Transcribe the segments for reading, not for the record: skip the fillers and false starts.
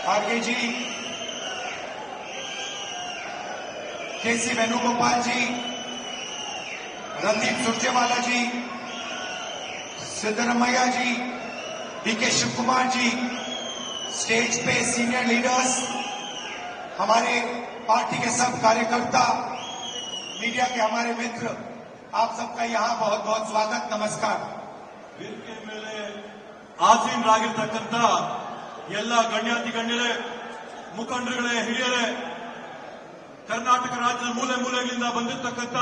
R K जी, केसी वेणुगोपाल जी, रणदीप सुरजेवाला जी, सिद्धरमैया जी, DK Shiv Kumar ji, stage पे senior leaders, हमारे party के सब कार्यकर्ता, मीडिया के हमारे मित्र, आप सबका यहाँ बहुत बहुत स्वागत, नमस्कार। ವೇದಿಕೆ ಮೇಲೆ ಆಸೀನರಾಗಿರ್ತಕ್ಕಂಥ ಎಲ್ಲ ಗಣ್ಯಾತಿ ಗಣ್ಯರೇ, ಮುಖಂಡರುಗಳೇ, ಹಿರಿಯರೇ, ಕರ್ನಾಟಕ ರಾಜ್ಯದ ಮೂಲೆ ಮೂಲೆಗಳಿಂದ ಬಂದಿರತಕ್ಕಂಥ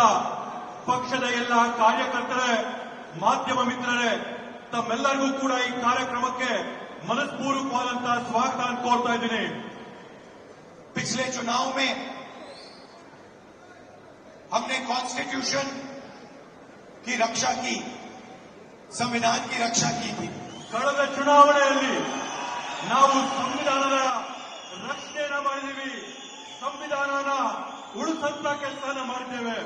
ಪಕ್ಷದ ಎಲ್ಲ ಕಾರ್ಯಕರ್ತರೇ, ಮಾಧ್ಯಮ ಮಿತ್ರರೇ, ತಮ್ಮೆಲ್ಲರಿಗೂ ಕೂಡ ಈ ಕಾರ್ಯಕ್ರಮಕ್ಕೆ ಮನಸ್ಪೂರ್ವಕವಾದಂತಹ ಸ್ವಾಗತ ಕೋರ್ತಾ ಇದ್ದೀನಿ। पिछले चुनाव में हमने कॉन्स्टिट्यूशन की रक्षा की, संविधान की रक्षा की थी। ಕಳೆದ ಚುನಾವಣೆಯಲ್ಲಿ ನಾವು ಸಂವಿಧಾನದ ರಕ್ಷಣೆಯನ್ನು ಮಾಡಿದ್ದೀವಿ, ಸಂವಿಧಾನನ ಉಳಿಸಂತ ಕೆಲಸನ ಮಾಡಿದ್ದೇವೆ।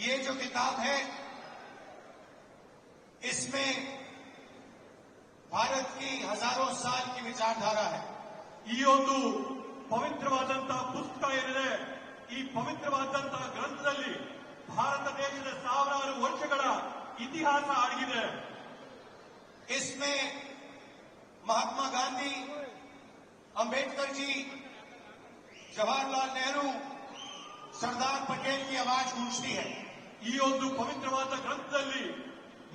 ये जो किताब है, इसमें भारत की हजारों साल की विचारधारा है। ಈ ಒಂದು ಪವಿತ್ರವಾದಂತಹ ಪುಸ್ತಕ ಏನಿದೆ, ಈ ಪವಿತ್ರವಾದಂತಹ ಗ್ರಂಥದಲ್ಲಿ ಭಾರತ ದೇಶದ ಸಾವಿರಾರು ವರ್ಷಗಳ ಇತಿಹಾಸ ಅಡಗಿದೆ। इसमें महात्मा गांधी, अंबेडकर जी, जवाहरलाल नेहरू, सरदार पटेल की आवाज गूंजती है। ಈ ಒಂದು ಪವಿತ್ರವಾದ ಗ್ರಂಥದಲ್ಲಿ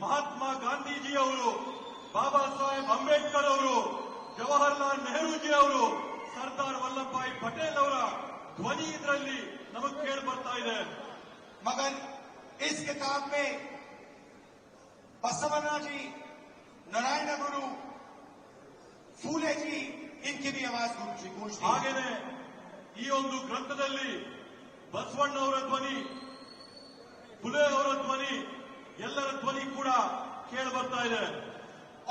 ಮಹಾತ್ಮ ಗಾಂಧೀಜಿ ಅವರು, ಬಾಬಾ ಸಾಹೇಬ್ ಅಂಬೇಡ್ಕರ್ ಅವರು, ಜವಾಹರ್ಲಾಲ್ ನೆಹರೂಜಿ ಅವರು, ಸರ್ದಾರ್ ವಲ್ಲಭಭಾಯಿ ಪಟೇಲ್ ಅವರ ಧ್ವನಿ ಇದರಲ್ಲಿ ನಮಗೆ ಕೇಳಿ ಬರ್ತಾ ಇದೆ। मगर इस किताब में बसवण्णा जी, नारायण गुरु, फूले जी, इनकी भी आवाज गूंजती है। ಹಾಗೇನೆ ಈ ಒಂದು ಗ್ರಂಥದಲ್ಲಿ ಬಸವಣ್ಣವರ ಧ್ವನಿ, ಫುಲೆ ಅವರ ಧ್ವನಿ, ಎಲ್ಲರ ಧ್ವನಿ ಕೂಡ ಕೇಳಿ ಬರ್ತಾ ಇದೆ।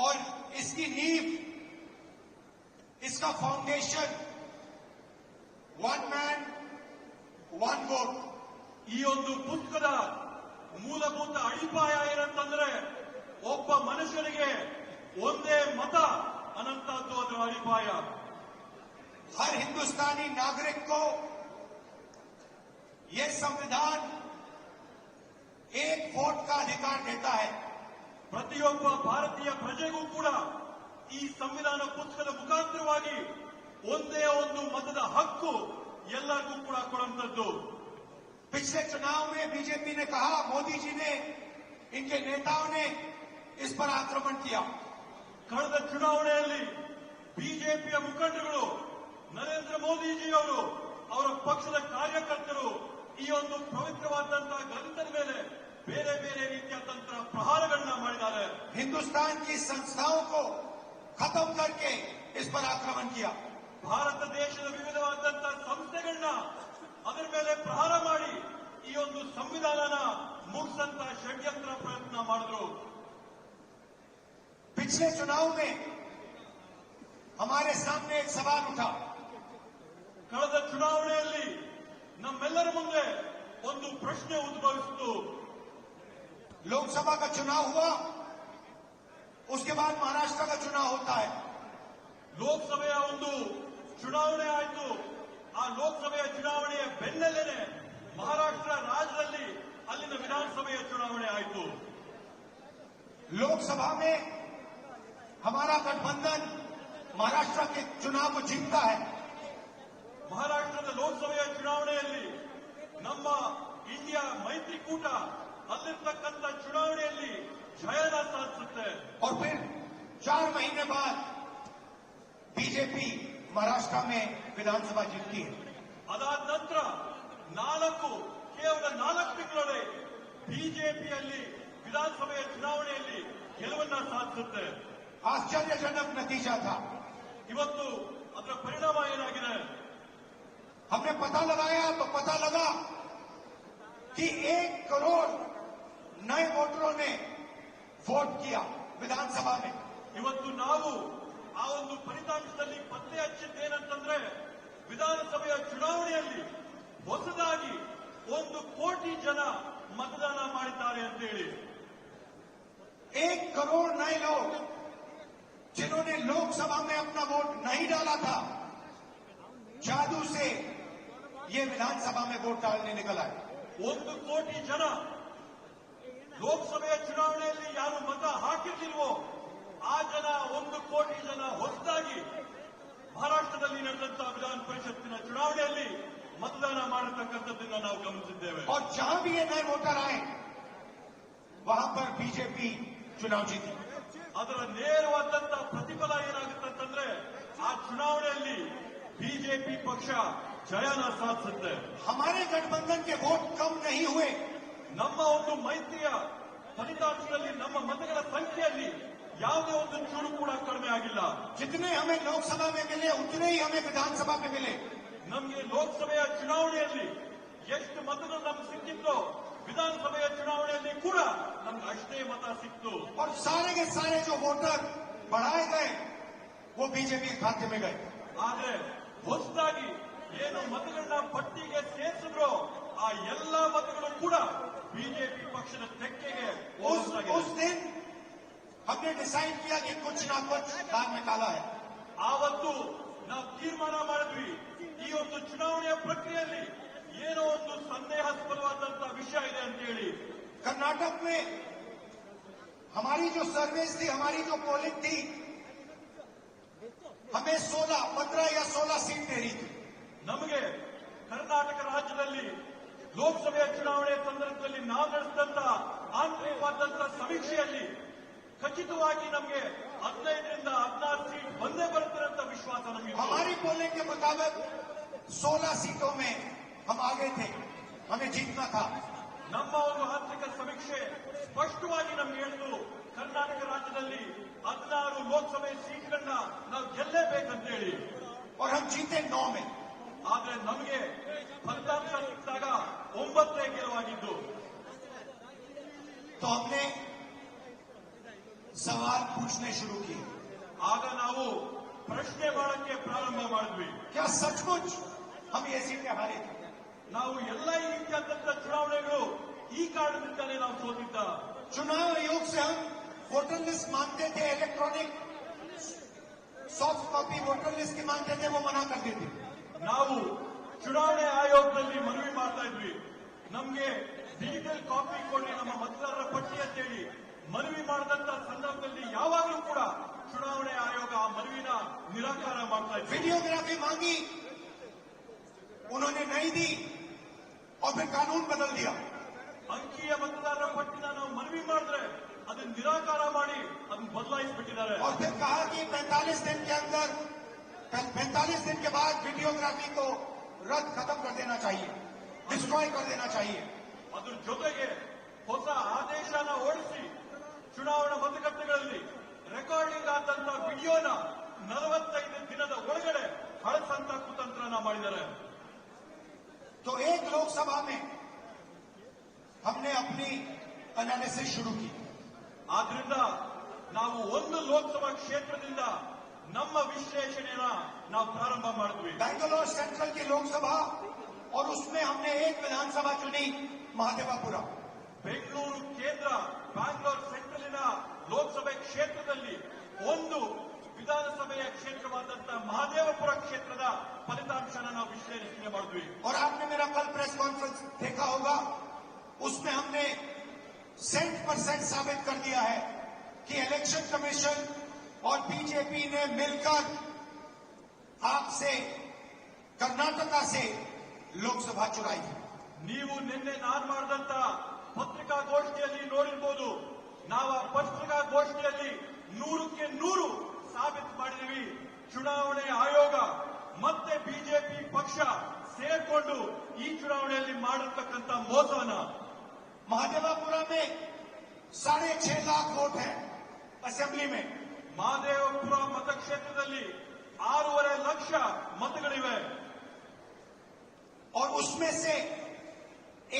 और इसकी नींव, इसका foundation one man one vote. ಈ ಒಂದು ಪುಸ್ತಕದ ಮೂಲಭೂತ ಅಡಿಪಾಯ ಏನಂತಂದ್ರೆ ಒಬ್ಬ ಮನುಷ್ಯನಿಗೆ ಒಂದೇ ಮತ ಅನ್ನಂತದ್ದು ಅದರ ಅಡಿಪಾಯ। हर हिंदुस्तानी नागरिक को यह संविधान एक वोट का अधिकार देता है। ಪ್ರತಿಯೊಬ್ಬ ಭಾರತೀಯ ಪ್ರಜೆಗೂ ಕೂಡ ಈ ಸಂವಿಧಾನ ಪುಸ್ತಕದ ಮುಖಾಂತರವಾಗಿ ಒಂದೇ ಒಂದು ಮತದ ಹಕ್ಕು ಎಲ್ಲರಿಗೂ ಕೂಡ ಕೊಡುವಂತದ್ದು। पिछले चुनाव में बीजेपी ने कहा, मोदी जी ने, इनके नेताओं ने इस पर आक्रमण किया। ಕಳೆದ ಚುನಾವಣೆಯಲ್ಲಿ ಬಿಜೆಪಿಯ ಮುಖಂಡರುಗಳು, ನರೇಂದ್ರ ಮೋದಿಜಿ ಅವರು, ಅವರ ಪಕ್ಷದ ಕಾರ್ಯಕರ್ತರು ಈ ಒಂದು ಪವಿತ್ರವಾದಂತಹ ಗ್ರಂಥದ ಮೇಲೆ ಬೇರೆ ಬೇರೆ ರೀತಿಯಾದಂತಹ ಪ್ರಹಾರಗಳನ್ನ ಮಾಡಿದ್ದಾರೆ। हिंदुस्तान की संस्थाओं को खत्म करके इस पर आक्रमण किया। ಭಾರತ ದೇಶದ ವಿವಿಧವಾದಂತಹ ಸಂಸ್ಥೆಗಳನ್ನ ಅದರ ಮೇಲೆ ಪ್ರಹಾರ ಮಾಡಿ ಈ ಒಂದು ಸಂವಿಧಾನನ ಮುಗಿಸಂತ ಷಡ್ಯಂತ್ರ ಪ್ರಯತ್ನ ಮಾಡಿದ್ರು। पिछले चुनाव में हमारे सामने एक सवाल उठा। ಕಳೆದ ಚುನಾವಣೆಯಲ್ಲಿ ನಮ್ಮೆಲ್ಲರ ಮುಂದೆ ಒಂದು ಪ್ರಶ್ನೆ ಉದ್ಭವಿಸಿತು। लोकसभा का चुनाव हुआ, उसके बाद महाराष्ट्र का चुनाव होता है। ಲೋಕಸಭೆಯ ಒಂದು ಚುನಾವಣೆ ಆಯಿತು, ಆ ಲೋಕಸಭೆಯ ಚುನಾವಣೆಯ ಬೆನ್ನಲ್ಲೇನೆ ಮಹಾರಾಷ್ಟ್ರ ರಾಜ್ಯದಲ್ಲಿ ಅಲ್ಲಿನ ವಿಧಾನಸಭೆಯ ಚುನಾವಣೆ ಆಯಿತು। लोकसभा में हमारा गठबंधन महाराष्ट्र के चुनाव को जीतता है। ಮಹಾರಾಷ್ಟ್ರದ ಲೋಕಸಭೆಯ ಚುನಾವಣೆಯಲ್ಲಿ ನಮ್ಮ ಇಂಡಿಯಾ ಮೈತ್ರಿಕೂಟ ಅಲ್ಲಿರ್ತಕ್ಕಂಥ ಚುನಾವಣೆಯಲ್ಲಿ ಜಯನ ಸಾಧಿಸುತ್ತೆ। और फिर 4 महीने बाद बीजेपी महाराष्ट्र में विधानसभा जीतती है। ಅದಾದ ನಂತರ ಕೇವಲ 4 ತಿಂಗಳೊಳಗೆ ಬಿಜೆಪಿಯಲ್ಲಿ ವಿಧಾನಸಭೆಯ ಚುನಾವಣೆಯಲ್ಲಿ ಗೆಲುವನ್ನ ಸಾಧಿಸುತ್ತೆ। आश्चर्यजनक नतीजा था। ಇವತ್ತು ಅದರ ಪರಿಣಾಮ ಏನಾಗಿದೆ? हमने पता लगाया तो पता लगा कि 1 करोड़ नए वोटरों ने वोट किया विधानसभा में। ಇವತ್ತು ನಾವು ಆ ಒಂದು ಫಲಿತಾಂಶದಲ್ಲಿ ಪತ್ತೆ ಹಚ್ಚಿದ್ದೇನಂತಂದ್ರೆ ವಿಧಾನಸಭೆಯ ಚುನಾವಣೆಯಲ್ಲಿ ಹೊಸದಾಗಿ 1 ಕೋಟಿ ಜನ मतदान ಮಾಡಿದ್ದಾರೆ ಅಂತ ಹೇಳಿ 1 करोड़ नए लोग जिन्होंने लोकसभा में अपना वोट नहीं डाला था, जादू से ये विधानसभा में वोट डालने निकल आए। 1 ಕೋಟಿ ಜನ ಲೋಕಸಭೆಯ ಚುನಾವಣೆಯಲ್ಲಿ ಯಾರು ಮತ ಹಾಕಿರ್ಲಿಲ್ವೋ ಆ ಜನ 1 ಕೋಟಿ ಜನ ಹೊಸದಾಗಿ ಮಹಾರಾಷ್ಟ್ರದಲ್ಲಿ ನಡೆದಂತಹ ವಿಧಾನ ಪರಿಷತ್ತಿನ ಚುನಾವಣೆಯಲ್ಲಿ मतदान ಮಾಡತಕ್ಕಂಥದ್ದನ್ನು ನಾವು ಗಮನಿಸಿದ್ದೇವೆ। और जहां भी ये नए वोटर आए वहां पर बीजेपी चुनाव जीती। ಅದರ ನೇರವಾದಂತಹ ಪ್ರತಿಫಲ ಏನಾಗುತ್ತೆ ಅಂತಂದ್ರೆ ಆ ಚುನಾವಣೆಯಲ್ಲಿ ಬಿಜೆಪಿ ಪಕ್ಷ ಜಯನ ಸಾಧಿಸುತ್ತೆ। हमारे गठबंधन के वोट कम नहीं हुए। ನಮ್ಮ ಒಂದು ಮೈತ್ರಿಯ ಫಲಿತಾಂಶದಲ್ಲಿ ನಮ್ಮ ಮತಗಳ ಸಂಖ್ಯೆಯಲ್ಲಿ ಯಾವುದೇ ಒಂದು ಚೂರು ಕೂಡ ಕಡಿಮೆ ಆಗಿಲ್ಲ। जितने हमें लोकसभा में मिले उतने ही हमें विधानसभा में मिले। ನಮಗೆ ಲೋಕಸಭೆಯ ಚುನಾವಣೆಯಲ್ಲಿ ಎಷ್ಟು ಮತಗಳು ನಮ್ಗೆ ಸಿಕ್ಕಿತ್ತು ವಿಧಾನಸಭೆಯ ಚುನಾವಣೆಯಲ್ಲಿ ಕೂಡ ನಮ್ಗೆ ಅಷ್ಟೇ ಮತ ಸಿಕ್ತು। और सारे के सारे जो वोटर बढ़ाए गए वो बीजेपी के खाते में गए। ಆದ್ರೆ ಹೊಸದಾಗಿ ಏನು ಮತಗಳನ್ನ ಪಟ್ಟಿಗೆ ಸೇರಿಸಿದ್ರು ಆ ಎಲ್ಲಾ ಮತಗಳು ಕೂಡ ಬಿಜೆಪಿ ಪಕ್ಷದ ತೆಕ್ಕೆಗೆ उस दिन हमने डिसाइड किया कि कुछ ना कुछ दाग में काला है। ಆವತ್ತು ನಾವು ತೀರ್ಮಾನ ಮಾಡಿದ್ವಿ ಈ ಒಂದು ಚುನಾವಣೆಯ ಪ್ರಕ್ರಿಯೆಯಲ್ಲಿ ಏನೋ ಒಂದು ಸಂದೇಹಾಸ್ಪದವಾದಂತಹ ವಿಷಯ ಇದೆ ಅಂತ ಹೇಳಿ। कर्नाटक में हमारी जो सर्विस थी, हमारी जो पोलिंग थी, हमें 15 या 16 सीट दे रही थी। ನಮಗೆ ಕರ್ನಾಟಕ ರಾಜ್ಯದಲ್ಲಿ ಲೋಕಸಭೆಯ ಚುನಾವಣೆ ಸಂದರ್ಭದಲ್ಲಿ ನಾವು ನಡೆಸಿದಂತಹ ಆಂತರಿಕವಾದಂತಹ ಸಮೀಕ್ಷೆಯಲ್ಲಿ ಖಚಿತವಾಗಿ ನಮಗೆ 15ರಿಂದ 16 ಸೀಟ್ ಬಂದೇ ಬರುತ್ತದೆ ಅಂತ ವಿಶ್ವಾಸ ನಮಗೆ। हमारी पोलिंग के मुताबिक 16 सीटों में हम आगे थे, हमें जीतना था। ನಮ್ಮ ಒಂದು ಆಂತರಿಕ ಸಮೀಕ್ಷೆ ಸ್ಪಷ್ಟವಾಗಿ ನಮ್ಗೆ ಹೇಳಿತು ಕರ್ನಾಟಕ ರಾಜ್ಯದಲ್ಲಿ 16 ಲೋಕಸಭೆ ಸೀಟ್ಗಳನ್ನ ನಾವು ಗೆಲ್ಲೇಬೇಕಂತ ಹೇಳಿ। और हम जीते 9 में। ಆದ್ರೆ ನಮಗೆ ಫಲಿತಾಂಶ ಸಿಕ್ಕಿದಾಗ 9 ಗೆಲುವಾಗಿದ್ದು। तो हमने सवाल पूछने शुरू किए। ಆಗ ನಾವು ಪ್ರಶ್ನೆ ಮಾಡಕ್ಕೆ ಪ್ರಾರಂಭ ಮಾಡಿದ್ವಿ क्या सचमुच हम ये सीटें हारे थे? ನಾವು ಎಲ್ಲ ಈ ರೀತಿಯಾದಂತಹ ಚುನಾವಣೆಗಳು ಈ ಕಾರಣದಿಂದಲೇ ನಾವು ಸೋತಿದ್ದ। चुनाव आयोग से हम वोटर लिस्ट मांगते थे, electronic soft copy voter list की मांगते थे, वो मना कर देते। ನಾವು ಚುನಾವಣೆ ಆಯೋಗದಲ್ಲಿ ಮನವಿ ಮಾಡ್ತಾ ಇದ್ವಿ ನಮ್ಗೆ ಡಿಜಿಟಲ್ ಕಾಪಿ ಕೊಡಿ ನಮ್ಮ ಮತದಾರರ ಪಟ್ಟಿ ಅಂತೇಳಿ ಮನವಿ ಮಾಡಿದಂತ ಸಂದರ್ಭದಲ್ಲಿ ಯಾವಾಗಲೂ ಕೂಡ ಚುನಾವಣೆ ಆಯೋಗ ಆ ಮನವಿನ ನಿರಾಕಾರ ಮಾಡ್ತಾ ಇತ್ತು। वीडियोग्राफी मांगी, उन्होंने नहीं दी और फिर कानून बदल दिया। ಅಂಕೀಯ ಮತದಾರರ ಪಟ್ಟಿನ ನಾವು ಮನವಿ ಮಾಡಿದ್ರೆ ಅದನ್ನ ನಿರಾಕಾರ ಮಾಡಿ ಅದನ್ನ ಬದಲಾಯಿಸಿಬಿಟ್ಟಿದ್ದಾರೆ। और फिर कहा कि 45 दिन के अंदर 45 दिन के बाद वीडियोग्राफी को रद्द खत्म कर देना चाहिए, डिस्ट्रॉय कर देना चाहिए। ಅದ್ರ ಜೊತೆಗೆ ಹೊಸ ಆದೇಶನ ಹೊರಡಿಸಿ ಚುನಾವಣಾ ಮತಗಟ್ಟೆಗಳಲ್ಲಿ ರೆಕಾರ್ಡಿಂಗ್ ಆದಂತ ವಿಡಿಯೋನ 45 ದಿನದ ಒಳಗಡೆ ಹಳಸಂತ ಕುತಂತ್ರನ ಮಾಡಿದ್ದಾರೆ। तो एक लोकसभा में हमने अपनी एनालिसिस शुरू की। ಆದ್ರಿಂದ ನಾವು ಒಂದು ಲೋಕಸಭಾ ಕ್ಷೇತ್ರದಿಂದ ನಮ್ಮ ವಿಶ್ಲೇಷಣೆನ ನಾವು ಪ್ರಾರಂಭ ಮಾಡಿದ್ವಿ। बैंगलोर सेंट्रल की लोकसभा और उसमें हमने एक विधानसभा चुनी, महादेवापुरा। ಬೆಂಗಳೂರು ಕೇಂದ್ರ ಬ್ಯಾಂಗ್ಳೂರ್ ಸೆಂಟ್ರಲಿನ ಲೋಕಸಭೆ ಕ್ಷೇತ್ರದಲ್ಲಿ ಒಂದು ವಿಧಾನಸಭೆಯ ಕ್ಷೇತ್ರವಾದಂತಹ ಮಹದೇವಪುರ ಕ್ಷೇತ್ರದ ಫಲಿತಾಂಶನ ನಾವು ವಿಶ್ಲೇಷಣೆ ಮಾಡಿದ್ವಿ। और आपने मेरा कल प्रेस कॉन्फ्रेंस देखा होगा, उसमें हमने 100% साबित कर दिया है कि इलेक्शन कमीशन और बीजेपी ने मिलकर आपसे कर्नाटका से लोकसभा चुराई थी। ನೀವು ನಿನ್ನೆ ನಾನು ಮಾಡಿದಂತ ಪತ್ರಿಕಾಗೋಷ್ಠಿಯಲ್ಲಿ ನೋಡಿರ್ಬೋದು ನಾವು ಆ ಪತ್ರಿಕಾಗೋಷ್ಠಿಯಲ್ಲಿ 100ಕ್ಕೆ 100 ಸಾಬೀತು ಮಾಡಿದೀವಿ ಚುನಾವಣೆ ಆಯೋಗ ಮತ್ತೆ ಬಿಜೆಪಿ ಪಕ್ಷ ಸೇರ್ಕೊಂಡು ಈ ಚುನಾವಣೆಯಲ್ಲಿ ಮಾಡಿರ್ತಕ್ಕಂಥ ಮೋಸನ। महादेवापुरा में 6.5 लाख वोट है असेंबली में। ಮಹದೇವಪುರ ಮತಕ್ಷೇತ್ರದಲ್ಲಿ 6.5 ಲಕ್ಷ ಮತಗಳಿವೆ और उसमें से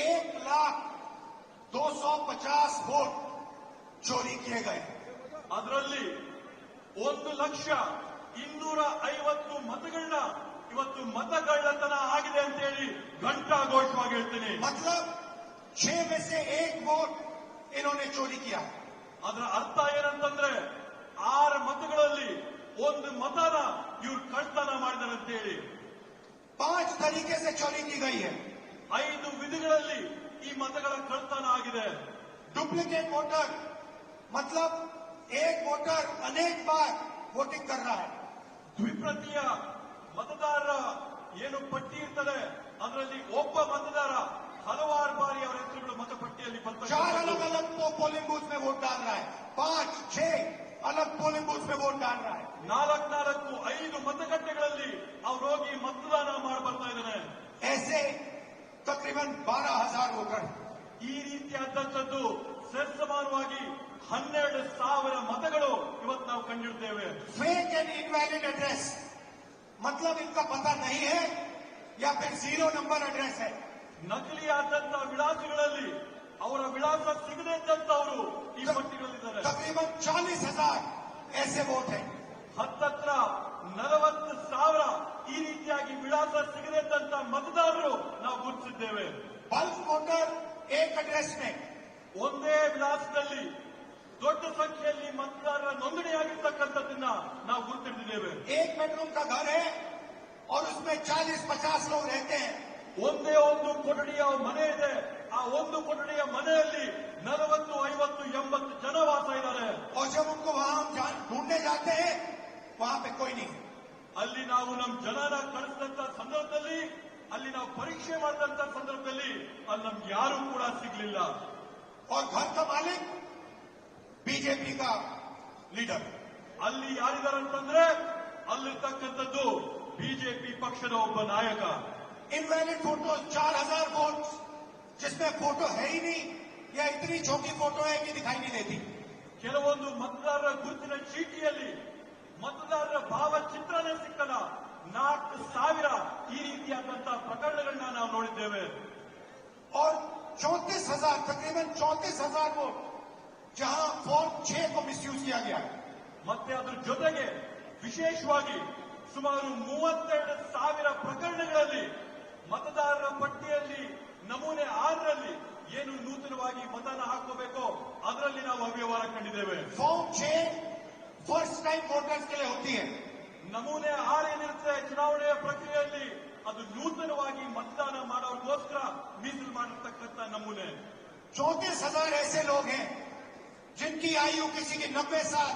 1,250,000 वोट चोरी किए गए। ಅದರಲ್ಲಿ 1,250,000 ಮತಗಳನ್ನ ಇವತ್ತು ಮತಗಳ್ಳತನ ಆಗಿದೆ ಅಂತ ಹೇಳಿ ಘಂಟಾಘೋಷವಾಗಿ ಹೇಳ್ತೀನಿ। मतलब 6 में से 1 वोट इन्होंने चोरी किया। ಅದರ ಅರ್ಥ ಏನಂತಂದ್ರೆ 6 ಮತಗಳಲ್ಲಿ ಒಂದು ಮತನ ಇವ್ರು ಕಳ್ತನ ಮಾಡಿದ್ದಾರೆ ಅಂತ ಹೇಳಿ 5 तरीके से चोरी की गई है। 5 ವಿಧಗಳಲ್ಲಿ ಈ ಮತಗಳ ಕಳ್ತನ ಆಗಿದೆ। डुप्लीकेट वोटर मतलब एक वोटर अनेक बार वोटिंग कर रहा है। ದ್ವಿಪ್ರತಿಯ ಮತದಾರರ ಏನು ಪಟ್ಟಿ ಇರ್ತದೆ ಅದರಲ್ಲಿ ಒಬ್ಬ ಮತದಾರ ಹಲವಾರು ಬಾರಿ ಅವರ ಹೆಸರುಗಳು ಮತಪಟ್ಟಿಯಲ್ಲಿ 4 अलग अलग पोलिंग बूथ में वोट डाल रहा है, 5-6 अलग पोलिंग बूथ में वोट डाल रहा है। 4-5 ಮತಗಟ್ಟೆಗಳಲ್ಲಿ ಅವ್ರು ಹೋಗಿ ಮತದಾನ ಮಾಡಿ ಬರ್ತಾ ಇದ್ದಾನೆ। ऐसे तकरीबन 12,000 वोटर। ಈ ರೀತಿಯಾದಂಥದ್ದು ಸರಿಸಮಾನವಾಗಿ 12,000 ಮತಗಳು ಇವತ್ತು ನಾವು ಕಂಡಿರ್ತೇವೆ। फेक एंड इनवैलिड एड्रेस मतलब इनका पता नहीं है या फिर 0 नंबर एड्रेस है। ನಕಲಿಯಾದಂತಹ ವಿಳಾಸಗಳಲ್ಲಿ ಅವರ ವಿಳಾಸ ಸಿಗದೇ ಇದ್ದಂತವರು ಈ ಪಟ್ಟಿಗಳಲ್ಲಿದ್ದಾರೆ। तकरीबन 40,000 ऐसे वोट है। ಹತ್ತತ್ರ 40,000 ಈ ರೀತಿಯಾಗಿ ವಿಳಾಸ ಸಿಗದೇ ಇದ್ದಂತ ಮತದಾರರು ನಾವು ಗುರುತಿಸಿದ್ದೇವೆ। बल्क वोटर एक एड्रेस में ಒಂದೇ ವಿಳಾಸದಲ್ಲಿ ದೊಡ್ಡ ಸಂಖ್ಯೆಯಲ್ಲಿ ಮತದಾರರ ನೋಂದಣಿಯಾಗಿರ್ತಕ್ಕಂಥದ್ದನ್ನ ನಾವು ಗುರುತಿಸಿದ್ದೇವೆ। एक बेडरूम का घर है और उसमें 40-50 लोग रहते हैं। ಒಂದೇ ಒಂದು ಕೊಠಡಿಯ ಮನೆ ಇದೆ, ಆ ಒಂದು ಕೊಠಡಿಯ ಮನೆಯಲ್ಲಿ 40, 50, 80 ಜನ ವಾಸ ಇದ್ದಾರೆ। और जब उनको वहां हम ढूंढने जाते हैं वहां पे कोई नहीं। ಅಲ್ಲಿ ನಾವು ನಮ್ಮ ಜನನ ಕಳಿಸಿದಂತ ಸಂದರ್ಭದಲ್ಲಿ, ಅಲ್ಲಿ ನಾವು ಪರೀಕ್ಷೆ ಮಾಡಿದಂತ ಸಂದರ್ಭದಲ್ಲಿ ಅಲ್ಲಿ ನಮ್ಗೆ ಯಾರು ಕೂಡ ಸಿಗ್ಲಿಲ್ಲ। और घर का मालिक बीजेपी का लीडर। ಅಲ್ಲಿ ಯಾರಿದ್ದಾರೆ ಅಂತಂದ್ರೆ ಅಲ್ಲಿರ್ತಕ್ಕಂಥದ್ದು ಬಿಜೆಪಿ ಪಕ್ಷದ ಒಬ್ಬ ನಾಯಕ। इनवैलिड फोटो 4,000 वोट जिसमें फोटो है ही नहीं या इतनी छोटी फोटो है कि दिखाई नहीं देती। ಕೆಲವೊಂದು ಮತದಾರರ ಗುರುತಿನ ಚೀಟಿಯಲ್ಲಿ ಮತದಾರರ ಭಾವಚಿತ್ರನೇ ಸಿಕ್ಕಲ್ಲ। 4,000 ಈ ರೀತಿಯಾದಂತಹ ಪ್ರಕರಣಗಳನ್ನ ನಾವು ನೋಡಿದ್ದೇವೆ। और 34,000 तकरीबन 34,000 वोट जहां फॉर्म 6 को मिसयूज किया गया है। ಮತ್ತೆ ಅದರ ಜೊತೆಗೆ ವಿಶೇಷವಾಗಿ ಸುಮಾರು 32,000 ಪ್ರಕರಣಗಳಲ್ಲಿ ಮತದಾರರ ಪಟ್ಟಿಯಲ್ಲಿ ನಮೂನೆ 6ರಲ್ಲಿ ಏನು ನೂತನವಾಗಿ ಮತದಾನ ಹಾಕಬೇಕೋ ಅದರಲ್ಲಿ ನಾವು ಅವ್ಯವಹಾರ ಕಂಡಿದ್ದೇವೆ। फॉर्म 6 फर्स्ट टाइम वोटर्स के लिए होती है। ನಮೂನೆ 6 ಏನಿರುತ್ತೆ ಚುನಾವಣೆಯ ಪ್ರಕ್ರಿಯೆಯಲ್ಲಿ ಅದು ನೂತನವಾಗಿ ಮತದಾನ ಮಾಡೋರಿಗೋಸ್ಕರ ಮೀಸಲು ಮಾಡಿರ್ತಕ್ಕಂಥ ನಮೂನೆ। 34,000 ऐसे लोग हैं जिनकी आयु किसी की 90 साल,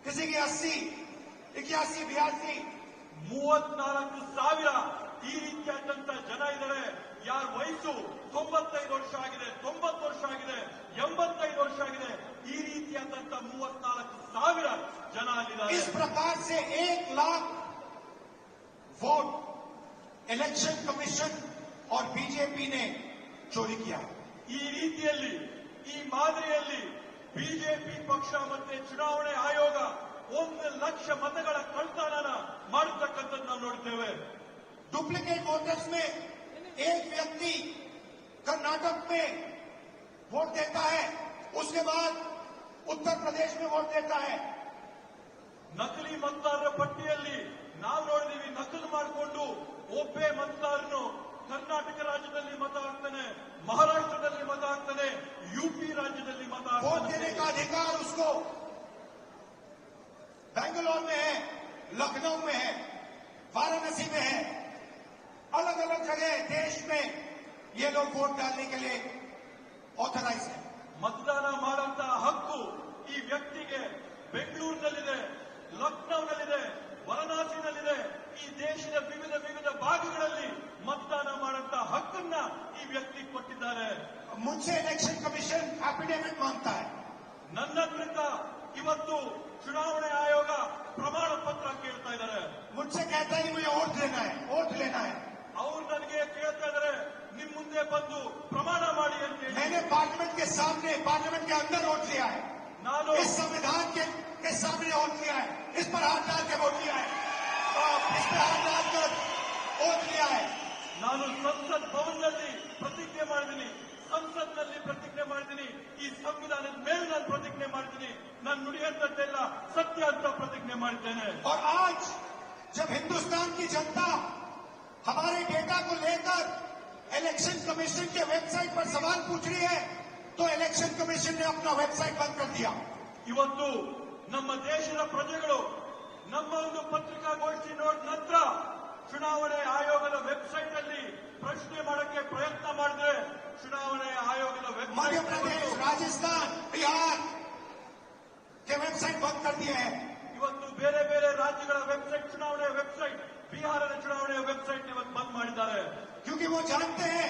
किसी की 80, 81, 82। 34,000 ಈ ರೀತಿಯಾದಂತ ಜನ ಇದ್ದಾರೆ ಯಾರ ವಯಸ್ಸು 95 ವರ್ಷ ಆಗಿದೆ, 90 ವರ್ಷ ಆಗಿದೆ, 85 ವರ್ಷ ಆಗಿದೆ। ಈ ರೀತಿಯಾದಂತ 34,000 ಜನ ಅಲ್ಲಿದ್ದಾರೆ। इस प्रकार से 1 लाख वोट इलेक्शन कमीशन और बीजेपी ने चोरी किया। ಈ ರೀತಿಯಲ್ಲಿ ಈ ಮಾದರಿಯಲ್ಲಿ ಬಿಜೆಪಿ ಪಕ್ಷ ಮತ್ತೆ ಚುನಾವಣೆ ಆಯೋಗ 1 ಲಕ್ಷ ಮತಗಳ ಕಳ್ತನನ ಮಾಡತಕ್ಕಂಥದ್ದು ನಾವು ನೋಡ್ತೇವೆ। डुप्लीकेट वोटर्स में एक व्यक्ति कर्नाटक में वोट देता है, उसके बाद उत्तर प्रदेश में वोट देता है। ನಕಲಿ ಮತದಾರರ ಪಟ್ಟಿಯಲ್ಲಿ ನಾವು ನೋಡಿದೀವಿ, ನಕಲು ಮಾಡಿಕೊಂಡು ಒಬ್ಬೇ ಮತದಾರನು ಕರ್ನಾಟಕ ರಾಜ್ಯದಲ್ಲಿ ಮತ ಹಾಕ್ತಾನೆ, ಮಹಾರಾಷ್ಟ್ರದಲ್ಲಿ ಮತ ಹಾಕ್ತಾನೆ, ಯುಪಿ ರಾಜ್ಯದಲ್ಲಿ ಮತ वोट देने हाक्ताने। का अधिकार उसको बेंगलोर में है, लखनऊ में है, वाराणसी में है, अलग अलग जगह देश में ये लोग वोट डालने के लिए ऑथराइज है। ಮತದಾನ ಮಾಡುವಂತಹ ಹಕ್ಕು ಈ ವ್ಯಕ್ತಿಗೆ ಬೆಂಗಳೂರಿನಲ್ಲಿದೆ, ಲಕ್ನೌನಲ್ಲಿದೆ, ವಾರಣಾಸಿನಲ್ಲಿದೆ। ಈ ದೇಶದ ವಿವಿಧ ವಿವಿಧ ಭಾಗಗಳಲ್ಲಿ ಮತದಾನ ಮಾಡುವಂತಹ ಹಕ್ಕನ್ನ ಈ ವ್ಯಕ್ತಿ ಕೊಟ್ಟಿದ್ದಾರೆ। मुझसे इलेक्शन कमीशन एफिडेविट मांगता है। ನನ್ನ ಹತ್ರದಿಂದ ಇವತ್ತು ಚುನಾವಣೆ ಆಯೋಗ ಪ್ರಮಾಣ ಪತ್ರ ಕೇಳ್ತಾ ಇದ್ದಾರೆ। मुझसे कहता है कि मुझे वोट लेना है, वोट लेना है। ಅವ್ರು ನನಗೆ ಕೇಳ್ತಾ ಇದ್ದಾರೆ, ನಿಮ್ ಮುಂದೆ ಬಂದು ಪ್ರಮಾಣ ಮಾಡಿ ಅಂತ ಹೇಳಿ। मैंने पार्लियामेंट के सामने, पार्लियामेंट के अंदर वोट लिया है, ನಾನು इस संविधान के सामने वोट लिया है, इस पर हाथ डाल के वोट लिया है, इस पर हाथ डालकर वोट लिया है। ನಾನು ಸಂಸತ್ ಭವನದಲ್ಲಿ ಪ್ರತಿಜ್ಞೆ ಮಾಡಿದ್ದೀನಿ, ಸಂಸತ್ನಲ್ಲಿ ಪ್ರತಿಜ್ಞೆ ಮಾಡಿದ್ದೀನಿ, ಈ ಸಂವಿಧಾನದ ಮೇಲೆ ನಾನು ಪ್ರತಿಜ್ಞೆ ಮಾಡಿದ್ದೀನಿ, ನಾನು ನುಡಿಯಂತದ್ದೆಲ್ಲ ಸತ್ಯ ಅಂತ ಪ್ರತಿಜ್ಞೆ ಮಾಡಿದ್ದೇನೆ। और आज जब हिंदुस्तान की जनता हमारे डेटा को लेकर इलेक्शन कमीशन के वेबसाइट पर सवाल पूछ रही है तो इलेक्शन कमीशन ने अपना वेबसाइट बंद कर दिया। ಇವತ್ತು ನಮ್ಮ ದೇಶದ ಪ್ರಜೆಗಳು ನಮ್ಮ ಒಂದು ಪತ್ರಿಕಾಗೋಷ್ಠಿ ನೋಡಿದ ನಂತರ ಚುನಾವಣೆ ಆಯೋಗದ ವೆಬ್ಸೈಟ್ ಅಲ್ಲಿ ಪ್ರಶ್ನೆ ಮಾಡಕ್ಕೆ ಪ್ರಯತ್ನ ಮಾಡಿದ್ರೆ ಚುನಾವಣೆ ಆಯೋಗದ मध्य प्रदेश, राजस्थान, बिहार के वेबसाइट बंद कर दिए हैं। ಇವತ್ತು ಬೇರೆ ಬೇರೆ ರಾಜ್ಯಗಳ ವೆಬ್ಸೈಟ್ ಚುನಾವಣೆ ವೆಬ್ಸೈಟ್ ಬಿಹಾರದ ಚುನಾವಣೆ ವೆಬ್ಸೈಟ್ ಇವತ್ತು ಬಂದ್ ಮಾಡಿದ್ದಾರೆ क्योंकि वो जानते हैं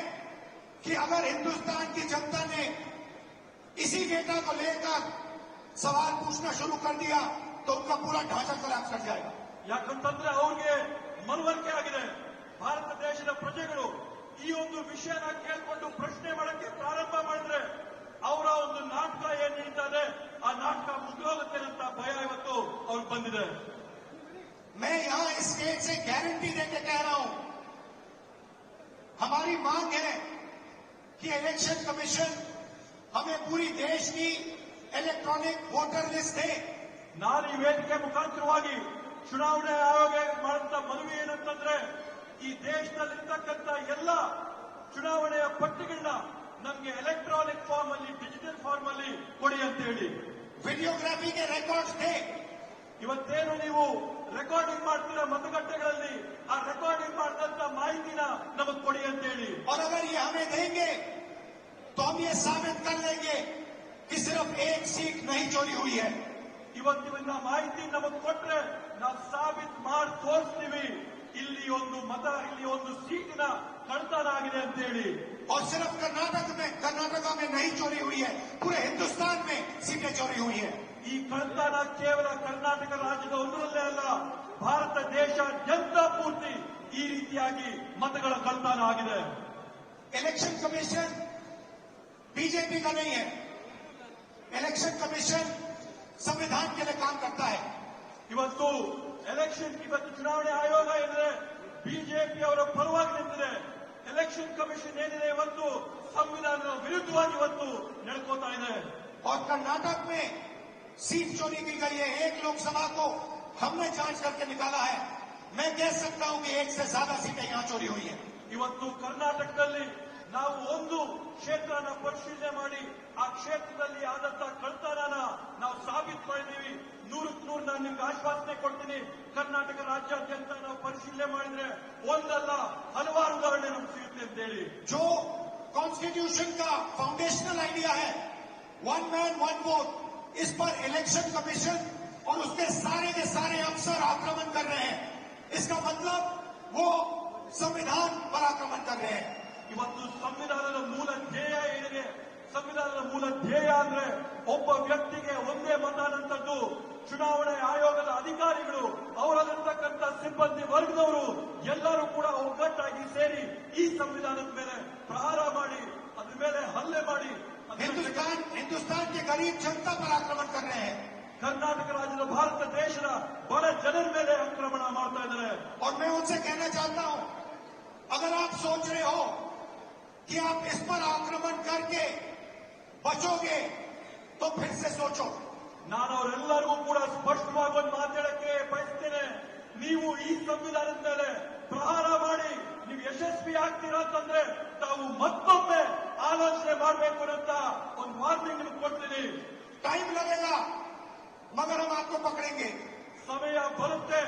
कि अगर हिंदुस्तान की जनता ने इसी डेटा को लेकर सवाल पूछना शुरू कर दिया तो उनका पूरा ढांचा खराब कर जाएगा। ಯಾಕಂತಂದ್ರೆ ಅವ್ರಿಗೆ ಮನವರಿಕೆ ಆಗಿದೆ ಭಾರತ ದೇಶದ ಪ್ರಜೆಗಳು ಈ ಒಂದು ವಿಷಯನ ಕೇಳ್ಕೊಂಡು ಪ್ರಶ್ನೆ ಮಾಡಕ್ಕೆ ಪ್ರಾರಂಭ ಮಾಡಿದ್ರೆ ಅವರ ಒಂದು ನಾಟಕ ಏನ್ ನಡೀತಾ ಇದೆ ಆ ನಾಟಕ ಮುಗಿದೋಗುತ್ತೆ ಅಂತ ಭಯ ಇವತ್ತು ಅವ್ರಿಗೆ ಬಂದಿದೆ। मैं यहां इस स्टेज से गारंटी देकर कह रहा हूं, हमारी मांग है कि इलेक्शन कमीशन हमें पूरी देश की इलेक्ट्रॉनिक वोटर लिस्ट दे। ನಾನು ಈ ವೇದಿಕೆ ಮುಖಾಂತರವಾಗಿ ಚುನಾವಣೆ ಆಯೋಗ ಮಾಡುವಂತ ಮನವಿ ಏನಂತಂದ್ರೆ ಈ ದೇಶದಲ್ಲಿರ್ತಕ್ಕಂಥ ಎಲ್ಲ ಚುನಾವಣೆಯ ಪಟ್ಟಿಗಳನ್ನ ನಮಗೆ ಎಲೆಕ್ಟ್ರಾನಿಕ್ ಫಾರ್ಮ್ ಅಲ್ಲಿ ಡಿಜಿಟಲ್ ಫಾರ್ಮ್ ಅಲ್ಲಿ ಕೊಡಿ ಅಂತ ಹೇಳಿ। वीडियोग्राफी के रिकॉर्ड्स थे। ಇವತ್ತೇನು ನೀವು ರೆಕಾರ್ಡಿಂಗ್ ಮಾಡ್ತೀರಾ ಮತಗಟ್ಟೆಗಳಲ್ಲಿ ಆ ರೆಕಾರ್ಡಿಂಗ್ ಮಾಡಿದಂತ ಮಾಹಿತಿನ ನಮಗೆ ಕೊಡಿ ಅಂತ ಹೇಳಿ। और अगर ये हमें देंगे तो हम ये साबित कर लेंगे कि सिर्फ एक सीट नहीं चोरी हुई है। ಇವತ್ತಿನ ಮಾಹಿತಿ ನಮಗೆ ಕೊಟ್ರೆ ನಾವು ಸಾಬೀತು ಮಾಡಿ ತೋರಿಸ್ತೀವಿ ಇಲ್ಲಿ ಒಂದು ಮತ ಇಲ್ಲಿ ಒಂದು ಸೀಟಿನ ಕಳ್ತನ ಆಗಿದೆ ಅಂತ ಹೇಳಿ। और सिर्फ कर्नाटका में नहीं चोरी हुई है, पूरे हिंदुस्तान में सीटें चोरी हुई है। ಈ ಕಳ್ತನ ಕೇವಲ ಕರ್ನಾಟಕ ರಾಜ್ಯದ ಒಂದರಲ್ಲೇ ಅಲ್ಲ ಭಾರತ ದೇಶಾದ್ಯಂತ ಪೂರ್ತಿ ಈ ರೀತಿಯಾಗಿ ಮತಗಳ ಕಳ್ತನ ಆಗಿದೆ। इलेक्शन कमीशन बीजेपी का नहीं है, इलेक्शन कमीशन संविधान के लिए काम करता है। ಇವತ್ತು ಇವತ್ತು ಚುನಾವಣೆ ಆಯೋಗ ಏನಿದೆ ಬಿಜೆಪಿ ಅವರ ಪರವಾಗಿ ನಿಂತಿದೆ। ಎಲೆಕ್ಷನ್ ಕಮಿಷನ್ ಏನಿದೆ ಇವತ್ತು ಸಂವಿಧಾನದ ವಿರುದ್ಧವಾಗಿ ಇವತ್ತು ನಡ್ಕೋತಾ ಇದೆ। और कर्नाटक में सीट चोरी की गई है, एक लोकसभा को हमने जांच करके निकाला है। मैं कह सकता हूं कि एक से ज्यादा सीटें यहां चोरी हुई है। ಇವತ್ತು ಕರ್ನಾಟಕದಲ್ಲಿ ನಾವು ಒಂದು ಕ್ಷೇತ್ರನ ಪರಿಶೀಲನೆ ಮಾಡಿ ಆ ಕ್ಷೇತ್ರದಲ್ಲಿ ಆದಂತ ಕಳ್ತನನ ನಾವು ಸಾಬೀತು ಮಾಡಿದೀವಿ। 100ಕ್ಕೆ 100 ನಾನು ನಿಮ್ಗೆ ಆಶ್ವಾಸನೆ ಕೊಡ್ತೀನಿ, ಕರ್ನಾಟಕ ರಾಜ್ಯಾದ್ಯಂತ ನಾವು ಪರಿಶೀಲನೆ ಮಾಡಿದ್ರೆ ಒಂದಲ್ಲ ಹಲವಾರು ಉದಾಹರಣೆ ನಮ್ಗೆ ಸಿಗುತ್ತೆ ಅಂತ ಹೇಳಿ। जो कॉन्स्टिट्यूशन का फाउंडेशनल आइडिया है, वन मैन वन वोट, इस पर इलेक्शन कमीशन और उसके सारे के सारे अफसर आक्रमण कर रहे हैं। इसका मतलब वो संविधान पर आक्रमण कर रहे हैं। ಇವತ್ತು ಸಂವಿಧಾನದ ಮೂಲ ಧ್ಯೇಯ ಏನಿದೆ, ಸಂವಿಧಾನದ ಮೂಲ ಧ್ಯೇಯ ಅಂದ್ರೆ ಒಬ್ಬ ವ್ಯಕ್ತಿಗೆ ಒಂದೇ ಮತ ಅನ್ನುವಂಥದ್ದು ಚುನಾವಣೆ ಆಯೋಗದ ಅಧಿಕಾರಿಗಳು ಅವರಲ್ಲಿರ್ತಕ್ಕಂಥ ಸಿಬ್ಬಂದಿ ವರ್ಗದವರು ಎಲ್ಲರೂ ಕೂಡ ಒಗ್ಗಟ್ಟಾಗಿ ಸೇರಿ ಈ ಸಂವಿಧಾನದ ಮೇಲೆ ಪ್ರಹಾರ ಮಾಡಿ ಅದ್ರ ಮೇಲೆ ಹಲ್ಲೆ ಮಾಡಿ हिंदुस्तान के गरीब जनता पर आक्रमण कर रहे हैं। ಕರ್ನಾಟಕ ರಾಜ್ಯದ ಭಾರತ ದೇಶದ ಬಡ ಜನರ ಮೇಲೆ ಆಕ್ರಮಣ ಮಾಡ್ತಾ ಇದ್ದಾರೆ। और मैं उनसे कहना चाहता हूं, अगर आप सोच रहे हो कि आप इस पर आक्रमण करके बचोगे तो फिर से सोचो। ನಾನು ಅವರೆಲ್ಲರಿಗೂ ಕೂಡ ಸ್ಪಷ್ಟವಾಗಿ ಒಂದು ಮಾತಾಡಕ್ಕೆ ಬಯಸ್ತೇನೆ, ನೀವು ಈ ಸಂವಿಧಾನದ ಮೇಲೆ ಪ್ರಹಾರ ಮಾಡಿ ನೀವು ಯಶಸ್ವಿ ಆಗ್ತೀರಾ ಅಂತಂದ್ರೆ ತಾವು ಮತ್ತೊಮ್ಮೆ ಆಲೋಚನೆ ಮಾಡಬೇಕು ಅಂತ ಒಂದು ವಾರ್ನಿಂಗ್ ನಿಮ್ಗೆ ಕೊಡ್ತೀನಿ। टाइम लगेगा मगर हम आपको पकड़ेंगे। ಸಮಯ ಬರುತ್ತೆ,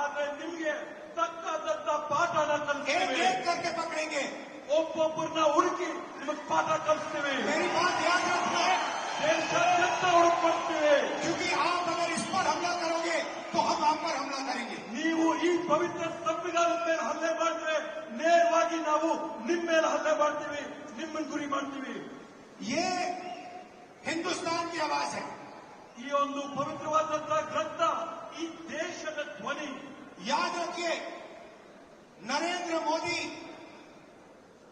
ಆದ್ರೆ ನಿಮ್ಗೆ ತಕ್ಕಂತ ಪಾಠನ ಕಲಿಸ್ತೀವಿ, एक करके पकड़ेंगे, ಒಬ್ಬೊಬ್ಬರನ್ನ ಹುಡುಕಿ ನಿಮಗೆ ಪಾಠ ಕಲಿಸ್ತೀವಿ। मेरी बात याद रखना है, ದೇಶಾದ್ಯಂತ ಹುಡುಕ್ಕೊಡ್ತೀವಿ। क्योंकि आप अगर इस पर हमला करोगे तो हम आप पर हमला करेंगे। ನೀವು ಈ ಪವಿತ್ರ ಸಂವಿಧಾನದ ಮೇಲೆ ಹಲ್ಲೆ ಮಾಡಿದ್ರೆ ನೇರವಾಗಿ ನಾವು ನಿಮ್ಮ ಮೇಲೆ ಹಲ್ಲೆ ಮಾಡ್ತೀವಿ, ನಿಮ್ಮನ್ನು ಗುರಿ ಮಾಡ್ತೀವಿ। ये हिंदुस्तान की आवाज है। ಈ ಒಂದು ಪವಿತ್ರವಾದಂತಹ ಗ್ರಂಥ ಈ ದೇಶದ ಧ್ವನಿ। याद रखिए, नरेंद्र मोदी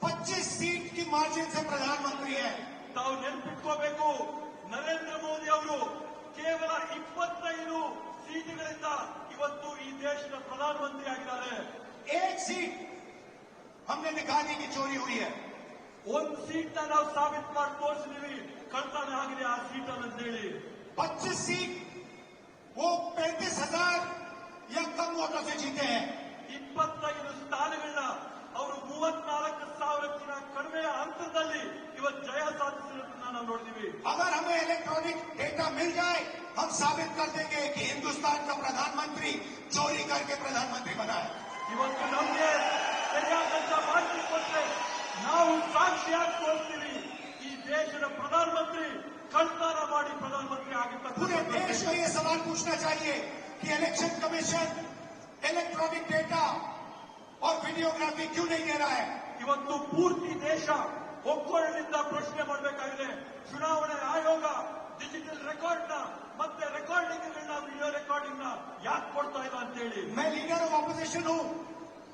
25 सीट की मार्जिन से प्रधानमंत्री है। ತಾವು ನೆನಪಿಟ್ಕೋಬೇಕು, ನರೇಂದ್ರ ಮೋದಿ ಅವರು ಕೇವಲ 25 ಸೀಟುಗಳಿಂದ ಇವತ್ತು ಈ ದೇಶದ ಪ್ರಧಾನಮಂತ್ರಿ ಆಗಿದ್ದಾರೆ। एक सीट हमने दिखाने की चोरी हुई है। ಒಂದು ಸೀಟ್ ನಾವು ಸಾಬೀತು ಮಾಡಿ ತೋರಿಸಿದೀವಿ ಕಳ್ತನ ಆಗಿದೆ ಆ ಸೀಟ್ ಅಂತ ಹೇಳಿ। 25 सीट वो 35,000 या कम वोटों से जीते हैं। 25 ಸ್ಥಾನಗಳನ್ನ ಅವರು 34,000 ಕಡಿಮೆ ಅಂತರದಲ್ಲಿ ಇವತ್ತು ಜಯ ಸಾಧಿಸಿರೋದನ್ನ ನಾವು ನೋಡಿದೀವಿ। ಮಾಡ್ತೀವಿ. अगर हमें इलेक्ट्रॉनिक डेटा मिल जाए हम साबित कर देंगे कि हिंदुस्तान का प्रधानमंत्री चोरी करके प्रधानमंत्री बना है. ಇವತ್ತು ನಮಗೆ ಸರಿಯಾದಂತ ಮಾಹಿತಿ ಕೊಟ್ಟರೆ ನಾವು ಸಾಕ್ಷಿಯಾಗಿ ತೋರಿಸ್ತೀವಿ ಈ ದೇಶದ ಪ್ರಧಾನಮಂತ್ರಿ ಕಳ್ತನ ಮಾಡಿ ಪ್ರಧಾನಮಂತ್ರಿ पूरे देश ಆಗಿರ್ತಕ್ಕಂಥ. को ये सवाल पूछना चाहिए कि इलेक्शन कमीशन इलेक्ट्रॉनिक डेटा और वीडियोग्राफी क्यों नहीं दे रहा है. ಇವತ್ತು ಪೂರ್ತಿ ದೇಶ ಒಕ್ಕೊರಲಿಂದ ಪ್ರಶ್ನೆ ಮಾಡಬೇಕಾಗಿದೆ. ಚುನಾವಣೆ ಆಯೋಗ ಡಿಜಿಟಲ್ ರೆಕಾರ್ಡ್ ನ ಮತ್ತೆ ರೆಕಾರ್ಡಿಂಗ್ ವಿಡಿಯೋ ರೆಕಾರ್ಡಿಂಗ್ ನ ಯಾಕೆ ಕೊಡ್ತಾ ಇಲ್ಲ ಅಂತ ಹೇಳಿ. मैं लीडर ऑफ ऑपोजिशन हूं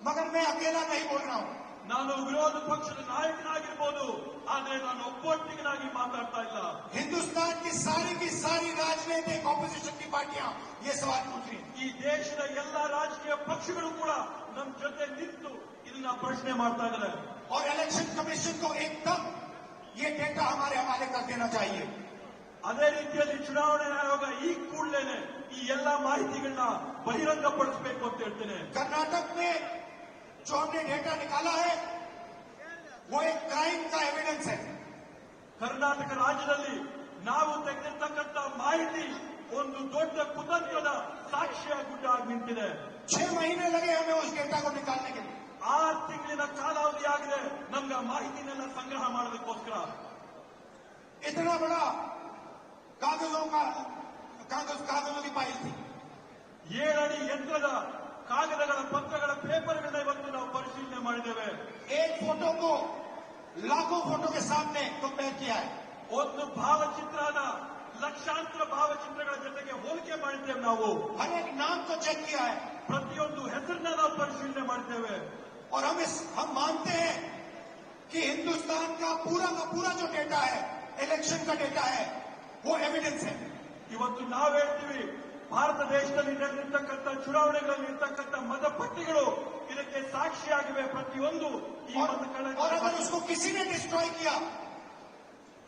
मगर मैं अकेला नहीं बोल रहा हूं. ನಾನು ವಿರೋಧ ಪಕ್ಷದ ನಾಯಕನಾಗಿರ್ಬೋದು ಆದ್ರೆ ನಾನು ಒಬ್ಬೊಟ್ಟಿಗನಾಗಿ ಮಾತಾಡ್ತಾ ಇಲ್ಲ. हिंदुस्तान की सारी राजनीतिक ऑपोजिशन की पार्टियां ये सवाल पूछ रही हैं. ಈ ದೇಶದ ಎಲ್ಲಾ ರಾಜಕೀಯ ಪಕ್ಷಗಳು ಕೂಡ ನಮ್ಮ ಜೊತೆ ನಿಂತು ಇದನ್ನ ಪ್ರಶ್ನೆ ಮಾಡ್ತಾ ಇದ್ದಾರೆ. और इलेक्शन कमीशन को एकदम ये डेटा हमारे हवाले कर देना चाहिए. ಅದೇ ರೀತಿಯಲ್ಲಿ ಚುನಾವಣಾ ಆಯೋಗ ಈ ಕೂಡಲೇ ಈ ಎಲ್ಲಾ ಮಾಹಿತಿಗಳನ್ನ ಬಹಿರಂಗಪಡಿಸಬೇಕು ಅಂತ ಹೇಳ್ತೇನೆ. कर्नाटक में जो हमने डेटा निकाला है वो एक क्राइम का एविडेंस है. ಕರ್ನಾಟಕ ರಾಜ್ಯದಲ್ಲಿ ನಾವು ತೆಗೆದಿರ್ತಕ್ಕಂಥ ಮಾಹಿತಿ ಒಂದು ದೊಡ್ಡ ಕುತಂತ್ರದ ಸಾಕ್ಷ್ಯ ಗುಡ್ಡ ಆಗಿ ನಿಂತಿದೆ. 6 महीने लगे हमें उस डेटा को निकालने के लिए. 6 ತಿಂಗಳಿನ ಕಾಲಾವಧಿ ಆಗಿದೆ ನಮ್ಗೆ ಆ ಮಾಹಿತಿನೆಲ್ಲ ಸಂಗ್ರಹ ಮಾಡೋದಕ್ಕೋಸ್ಕರ. इतना बड़ा कागजों की फाइल थी. 7 ಅಡಿ ಎತ್ತರದ ಕಾಗದಗಳ ಪತ್ರಗಳ ಪೇಪರ್ಗಳನ್ನ ಇವತ್ತು ನಾವು ಪರಿಶೀಲನೆ ಮಾಡಿದ್ದೇವೆ. एक फोटो को लाखों फोटो के सामने कंपेयर किया है. ಒಂದು ಭಾವಚಿತ್ರನ ಲಕ್ಷಾಂತರ ಭಾವಚಿತ್ರಗಳ ಜೊತೆಗೆ ಹೋಲಿಕೆ ಮಾಡಿದ್ದೇವೆ. ನಾವು हर एक नाम को चेक किया है. ಪ್ರತಿಯೊಂದು ಹೆಸರನ್ನ ನಾವು ಪರಿಶೀಲನೆ ಮಾಡಿದ್ದೇವೆ. और हम मानते हैं कि हिंदुस्तान का पूरा जो डेटा है इलेक्शन का डेटा है वो एविडेंस है. ಇವತ್ತು ನಾವು ಹೇಳ್ತೀವಿ ಭಾರತ ದೇಶದಲ್ಲಿ ನಡೆದಿರ್ತಕ್ಕಂಥ ಚುನಾವಣೆಗಳಲ್ಲಿ ಇರ್ತಕ್ಕಂಥ ಮತಪಟ್ಟಿಗಳು ಇದಕ್ಕೆ ಸಾಕ್ಷಿಯಾಗಿವೆ. ಪ್ರತಿಯೊಂದು ಈ और ಮತಗಳ अगर उसको किसी ने डिस्ट्रॉय किया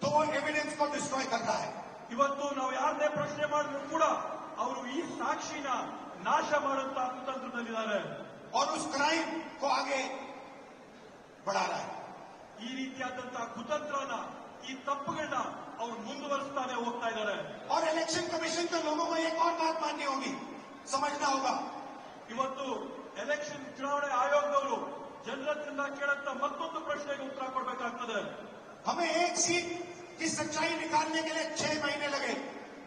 तो वो एविडेंस को डिस्ट्रॉय करता है. ಇವತ್ತು ನಾವು ಯಾರನ್ನೇ ಪ್ರಶ್ನೆ ಮಾಡಿದ್ರು ಕೂಡ ಅವರು ಈ ಸಾಕ್ಷಿನ ನಾಶ ಮಾಡುವಂತಹ ಕುತಂತ್ರದಲ್ಲಿದ್ದಾರೆ. और उस क्राइम को आगे बढ़ा रहा है. ಈ ರೀತಿಯಾದಂತಹ ಕುತಂತ್ರನ ಈ ತಪ್ಪುಗಳನ್ನ ಅವರು ಮುಂದುವರಿಸ್ತಾನೆ ಹೋಗ್ತಾ ಇದ್ದಾರೆ. और इलेक्शन कमीशन के लोगों को एक और बात माननी होगी, समझना होगा. ಇವತ್ತು ಎಲೆಕ್ಷನ್ ಚುನಾವಣೆ ಆಯೋಗದವರು ಜನರನ್ನ ಕೇಳಂತ ಮತ್ತೊಂದು ಪ್ರಶ್ನೆಗೆ ಉತ್ತರ ಕೊಡಬೇಕಾಗ್ತದೆ. हमें एक सीट की सच्चाई निकालने के लिए 6 महीने लगे.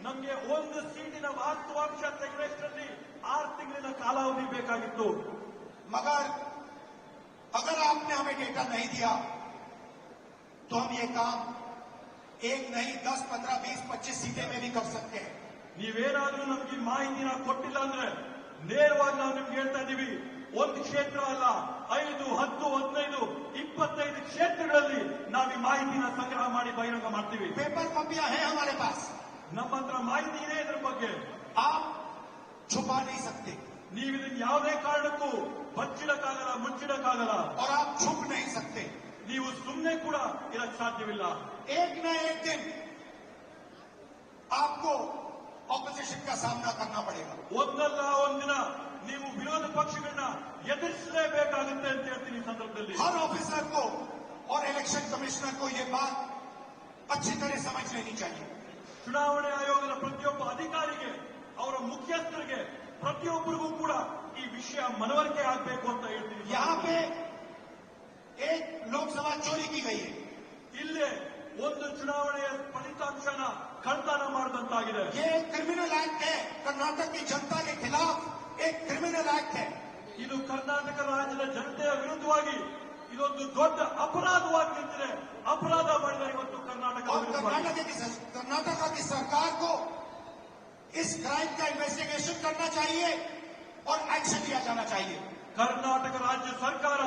ನಮಗೆ ಒಂದು ಸೀಟಿನ ವಾಸ್ತವಾಂಶ ತೆಗೆಯುವಷ್ಟರಲ್ಲಿ 6 ತಿಂಗಳಿನ ಕಾಲಾವಧಿ ಬೇಕಾಗಿತ್ತು. मगर अगर आपने हमें डेटा नहीं दिया तो हम ये काम एक नहीं 10, 15, 20, 25 सीटें में भी कर सकते हैं. ನೀವೇನಾದ್ರೂ ನಮ್ಗೆ ಮಾಹಿತಿನ ಕೊಟ್ಟಿಲ್ಲ ಅಂದ್ರೆ ನೇರವಾಗಿ ನಾವು ನಿಮ್ಗೆ ಹೇಳ್ತಾ ಇದೀವಿ, ಒಂದು ಕ್ಷೇತ್ರ ಅಲ್ಲ 5, 10, 15, 25 ಕ್ಷೇತ್ರಗಳಲ್ಲಿ ನಾವು ಈ ಮಾಹಿತಿನ ಸಂಗ್ರಹ ಮಾಡಿ ಬಹಿರಂಗ ಮಾಡ್ತೀವಿ. पेपर कॉपियां हैं हमारे पास. ನಮ್ಮ ಹತ್ರ ಮಾಹಿತಿ ಇದೆ ಇದ್ರ ಬಗ್ಗೆ. आप छुपा नहीं सकते ನೀವು ಇದನ್ನ ಯಾವುದೇ ಕಾರಣಕ್ಕೂ ಬಚ್ಚಿಡಕ್ಕಾಗಲ್ಲ, ಮುಚ್ಚಿಡಕ್ಕಾಗಲ್ಲ. और आप छुप नहीं सकते. ನೀವು ಸುಮ್ಮನೆ ಕೂಡ ಇರಕ್ ಸಾಧ್ಯವಿಲ್ಲ. एक न एक दिन आपको ऑपोजिशन का सामना करना पड़ेगा. ಒಂದಲ್ಲ ಒಂದಿನ ನೀವು ವಿರೋಧ ಪಕ್ಷಗಳನ್ನ ಎದುರಿಸಲೇಬೇಕಾಗುತ್ತೆ ಅಂತ ಹೇಳ್ತೀನಿ. ಈ ಸಂದರ್ಭದಲ್ಲಿ हर ऑफिसर को और इलेक्शन कमिश्नर को ये बात अच्छी तरह समझ लेनी चाहिए. ಚುನಾವಣೆ ಆಯೋಗದ ಪ್ರತಿಯೊಬ್ಬ ಅಧಿಕಾರಿಗೆ, ಅವರ ಮುಖ್ಯಸ್ಥರಿಗೆ, ಪ್ರತಿಯೊಬ್ಬರಿಗೂ ಕೂಡ ಈ ವಿಷಯ ಮನವರಿಕೆ ಆಗಬೇಕು ಅಂತ ಹೇಳ್ತೀನಿ. यहाँ पे एक लोकसभा चोरी की गई है. ಇಲ್ಲೇ ಒಂದು ಚುನಾವಣೆಯ ಫಲಿತಾಂಶನ ಕಳ್ತನ ಮಾಡಿದಂತಾಗಿದೆ. ये एक क्रिमिनल एक्ट है. कर्नाटक की जनता के खिलाफ एक क्रिमिनल एक्ट है. ಇದು ಕರ್ನಾಟಕ ರಾಜ್ಯದ ಜನತೆಯ ವಿರುದ್ಧವಾಗಿ ಇದೊಂದು ದೊಡ್ಡ ಅಪರಾಧವಾಗಿ ನಿಂತಿದೆ. ಅಪರಾಧ ಮಾಡಿದ ಇವತ್ತು ಕರ್ನಾಟಕ और ವಿರುದ್ಧವಾಗಿ. कर्नाटका की सरकार को इस क्राइम का इन्वेस्टिगेशन करना चाहिए और एक्शन लिया जाना चाहिए. ಕರ್ನಾಟಕ ರಾಜ್ಯ ಸರ್ಕಾರ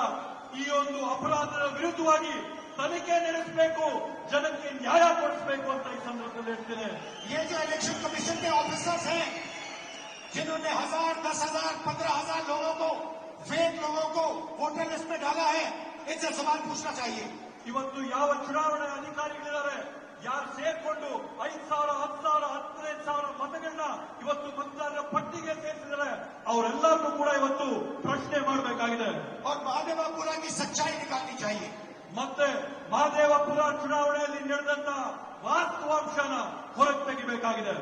ಈ ಒಂದು ಅಪರಾಧದ ವಿರುದ್ಧವಾಗಿ ತನಿಖೆ ನಡೆಸಬೇಕು, ಜನಕ್ಕೆ ನ್ಯಾಯ ಕೊಡಿಸಬೇಕು ಅಂತ ಈ ಸಂದರ್ಭದಲ್ಲಿ ಹೇಳ್ತೇನೆ. ये जो इलेक्शन कमीशन के ऑफिसर्स हैं जिन्होंने 1000, 10,000, 15,000 लोगों को, फेक लोगों को वोटर लिस्ट में डाला है, इनसे सवाल पूछना चाहिए. ಇವತ್ತು ಯಾವ ಚುನಾವಣಾ ಅಧಿಕಾರಿಗಳಿದ್ದಾರೆ, ಯಾರು ಸೇರ್ಕೊಂಡು 5,000, 10,000, 15,000 ಮತಗಳನ್ನ ಇವತ್ತು ಮತದಾರರ ಪಟ್ಟಿಗೆ ಸೇರಿಸಿದ್ದಾರೆ, ಅವರೆಲ್ಲರಿಗೂ ಕೂಡ ಇವತ್ತು ಪ್ರಶ್ನೆ ಮಾಡಬೇಕಾಗಿದೆ. और महादेवापुरा की सच्चाई निकालनी चाहिए. ಮತ್ತೆ ಮಹದೇವಪುರ ಚುನಾವಣೆಯಲ್ಲಿ ನಡೆದಂತ ವಾಸ್ತವಾಂಶನ ಹೊರಗೆ ತೆಗಿಬೇಕಾಗಿದೆ.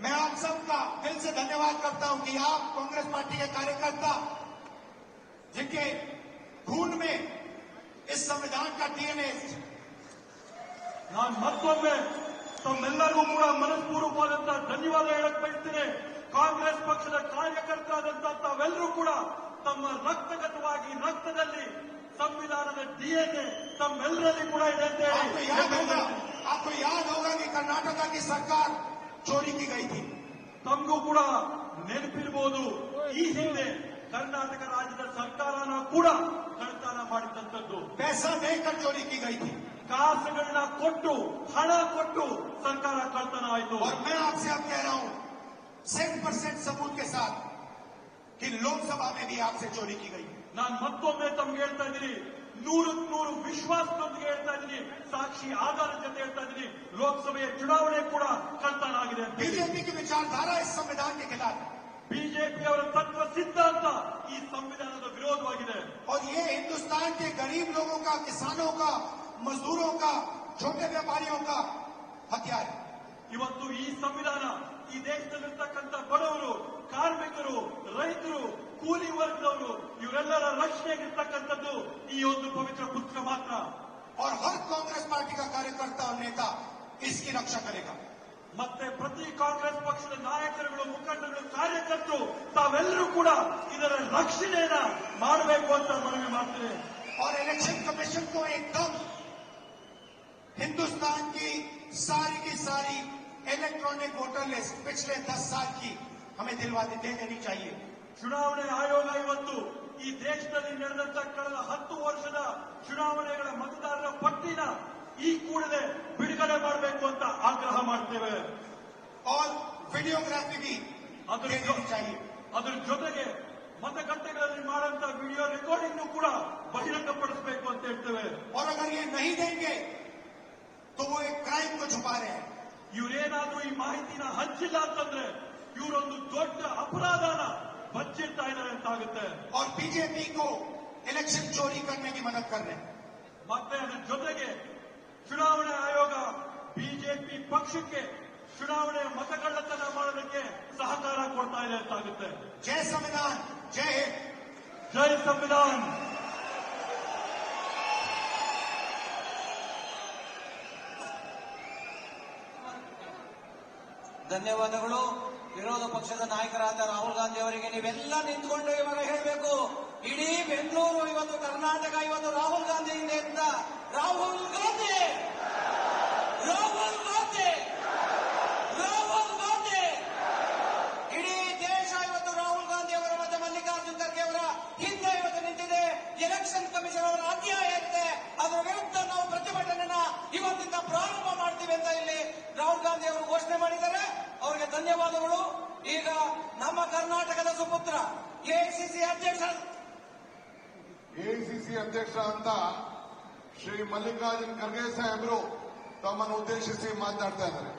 मैं आप सबका दिल से धन्यवाद करता हूं कि आप कांग्रेस पार्टी के कार्यकर्ता जिनके खून में इस संविधान का डीएनए ನಾನು ಮತ್ತೊಮ್ಮೆ ತಮ್ಮೆಲ್ಲರಿಗೂ ಕೂಡ ಮನಸ್ಪೂರ್ವಕವಾದಂತಹ ಧನ್ಯವಾದ ಹೇಳಕ್ ಬಯಸ್ತೀನಿ. ಕಾಂಗ್ರೆಸ್ ಪಕ್ಷದ ಕಾರ್ಯಕರ್ತರಾದಂತಹ ತಾವೆಲ್ಲರೂ ಕೂಡ ತಮ್ಮ ರಕ್ತಗತವಾಗಿ ರಕ್ತದಲ್ಲಿ ಸಂವಿಧಾನದ ಡಿಎನ್ಎ ತಮ್ಮೆಲ್ಲರಲ್ಲಿ ಕೂಡ ಇದೆ ಅಂತ ಹೇಳಿ आपको याद होगा कि कर्नाटका की सरकार चोरी की गई थी. ತಮಗೂ ಕೂಡ ನೆನಪಿರಬಹುದು, ಈ ಹಿಂದೆ ಕರ್ನಾಟಕ ರಾಜ್ಯದ ಸರ್ಕಾರನ ಕೂಡ ಕಳ್ತನ ಮಾಡಿದಂತದ್ದು. पैसा देकर चोरी की गई थी. ಕಾಸುಗಳನ್ನ ಕೊಟ್ಟು ಹಣ ಕೊಟ್ಟು ಸರ್ಕಾರ ಕಳ್ತನ ಆಯಿತು. और मैं आपसे अब कह रहा हूं 100% सबूत के साथ कि लोकसभा में भी आपसे चोरी की गई. ನಾನು ಮತ್ತೊಮ್ಮೆ ತಮ್ಗೆ ಹೇಳ್ತಾ ಇದ್ದೀನಿ, 100% ವಿಶ್ವಾಸದೊಂದಿಗೆ ಹೇಳ್ತಾ ಇದ್ದೀನಿ, ಸಾಕ್ಷಿ ಆಧಾರದ ಜೊತೆ ಹೇಳ್ತಾ ಇದ್ದೀನಿ, ಲೋಕಸಭೆಯ ಚುನಾವಣೆ ಕೂಡ ಕಳ್ತನ ಆಗಿದೆ. बीजेपी की विचारधारा इस संविधान के खिलाफ, ಬಿಜೆಪಿ ಅವರ ತತ್ವ ಸಿದ್ಧಾಂತ ಈ ಸಂವಿಧಾನದ ವಿರೋಧವಾಗಿದೆ. और ये हिंदुस्तान के गरीब लोगों का, किसानों का, मजदूरों का, छोटे व्यापारियों का हथियार है. ಇವತ್ತು ಈ ಸಂವಿಧಾನ ಈ ದೇಶದಲ್ಲಿರ್ತಕ್ಕಂಥ ಬಡವರು, ಕಾರ್ಮಿಕರು, ರೈತರು, ಕೂಲಿ ವರ್ಗದವರು ಇವರೆಲ್ಲರ ರಕ್ಷಣೆಗಿರ್ತಕ್ಕಂಥದ್ದು ಈ ಒಂದು ಪವಿತ್ರ ಪುಸ್ತಕ ಮಾತ್ರ. और हर कांग्रेस पार्टी का कार्यकर्ता और नेता इसकी रक्षा करेगा. ಮತ್ತೆ ಪ್ರತಿ ಕಾಂಗ್ರೆಸ್ ಪಕ್ಷದ ನಾಯಕರುಗಳು, ಮುಖಂಡರು, ಕಾರ್ಯಕರ್ತರು ತಾವೆಲ್ಲರೂ ಕೂಡ ಇದರ ರಕ್ಷಣೆಯನ್ನ ಮಾಡಬೇಕು ಅಂತ ಮನವಿ ಮಾಡ್ತೇವೆ. और इलेक्शन कमीशन को एकदम हिंदुस्तान की सारी इलेक्ट्रॉनिक वोटर लिस्ट पिछले 10 साल की हमें दिलवा दे देनी चाहिए. ಚುನಾವಣೆ ಆಯೋಗ ಇವತ್ತು ಈ ದೇಶದಲ್ಲಿ ನಡೆದಂತ ಕಳೆದ 10 ವರ್ಷದ ಚುನಾವಣೆಗಳ ಮತದಾರರ ಪಟ್ಟಿನ ಈ ಕೂಡಲೇ ಬಿಡುಗಡೆ ಮಾಡಬೇಕು ಅಂತ ಆಗ್ರಹ ಮಾಡ್ತೇವೆ. और वीडियोग्राफी भी देनी चाहिए. ಅದರ ಜೊತೆಗೆ ಮತಗಟ್ಟೆಗಳಲ್ಲಿ ಮಾಡುವಂತ ವಿಡಿಯೋ ರೆಕಾರ್ಡಿಂಗ್ ಕೂಡ ಬಹಿರಂಗಪಡಿಸಬೇಕು ಅಂತ ಹೇಳ್ತೇವೆ. और अगर ये नहीं देंगे तो वो एक क्राइम को छुपा रहे हैं. ಇವರೇನಾದ್ರೂ ಈ ಮಾಹಿತಿನ ಹಂಚಿಲ್ಲ ಅಂತಂದ್ರೆ ಇವರೊಂದು ದೊಡ್ಡ ಅಪರಾಧನ ಬಚ್ಚಿಡ್ತಾ ಇದ್ದಾರೆ ಅಂತ ಆಗುತ್ತೆ. और बीजेपी को इलेक्शन चोरी करने की मदद कर रहे हैं. ಮತ್ತೆ ಅದರ ಜೊತೆಗೆ ಚುನಾವಣೆ ಆಯೋಗ ಬಿಜೆಪಿ ಪಕ್ಷಕ್ಕೆ ಚುನಾವಣೆ ಮತಗಳ್ಳತನ ಮಾಡೋದಕ್ಕೆ ಸಹಕಾರ ಕೊಡ್ತಾ ಇದೆ ಅಂತ ಆಗುತ್ತೆ. जय संविधान, जय हिंद, ಜೈ ಸಂವಿಧಾನ್. ಧನ್ಯವಾದಗಳು. ವಿರೋಧ ಪಕ್ಷದ ನಾಯಕರಾದ ರಾಹುಲ್ ಗಾಂಧಿ ಅವರಿಗೆ ನೀವೆಲ್ಲ ನಿಂತ್ಕೊಂಡು ಇವಾಗ ಹೇಳಬೇಕು, ಇಡೀ ಬೆಂಗಳೂರು ಇವತ್ತು ಕರ್ನಾಟಕ ಇವತ್ತು ರಾಹುಲ್ ಗಾಂಧಿಯಿಂದ ಎದ್ದ. ರಾಹುಲ್ ಗಾಂಧಿ, ರಾಹುಲ್ ಗಾಂಧಿ, ರಾಹುಲ್ ಗಾಂಧಿ. ಇಡೀ ದೇಶ ಇವತ್ತು ರಾಹುಲ್ ಗಾಂಧಿ ಅವರ ಮತ್ತೆ ಮಲ್ಲಿಕಾರ್ಜುನ್ ಖರ್ಗೆ ಅವರ ಹಿಂದೆ ಇವತ್ತು ನಿಂತಿದೆ. ಎಲೆಕ್ಷನ್ ಕಮಿಷನ್ ಅವರ ಅನ್ಯಾಯ ಇರುತ್ತೆ, ಅದರ ವಿರುದ್ಧ ನಾವು ಪ್ರತಿಭಟನೆನ ಇವತ್ತಿಂದ ಪ್ರಾರಂಭ ಮಾಡ್ತೀವಿ ಅಂತ ಇಲ್ಲಿ ರಾಹುಲ್ ಗಾಂಧಿ ಅವರು ಘೋಷಣೆ ಮಾಡಿದ್ದಾರೆ. ಅವರಿಗೆ ಧನ್ಯವಾದಗಳು. ಈಗ ನಮ್ಮ ಕರ್ನಾಟಕದ ಸುಪುತ್ರ ಎಐಸಿಸಿ ಅಧ್ಯಕ್ಷ ಅಂತ ಶ್ರೀ ಮಲ್ಲಿಕಾರ್ಜುನ್ ಖರ್ಗೆ ಸಾಹೇಬರು ತಮ್ಮನ್ನು ಉದ್ದೇಶಿಸಿ ಮಾತನಾಡ್ತಾ ಇದ್ದಾರೆ.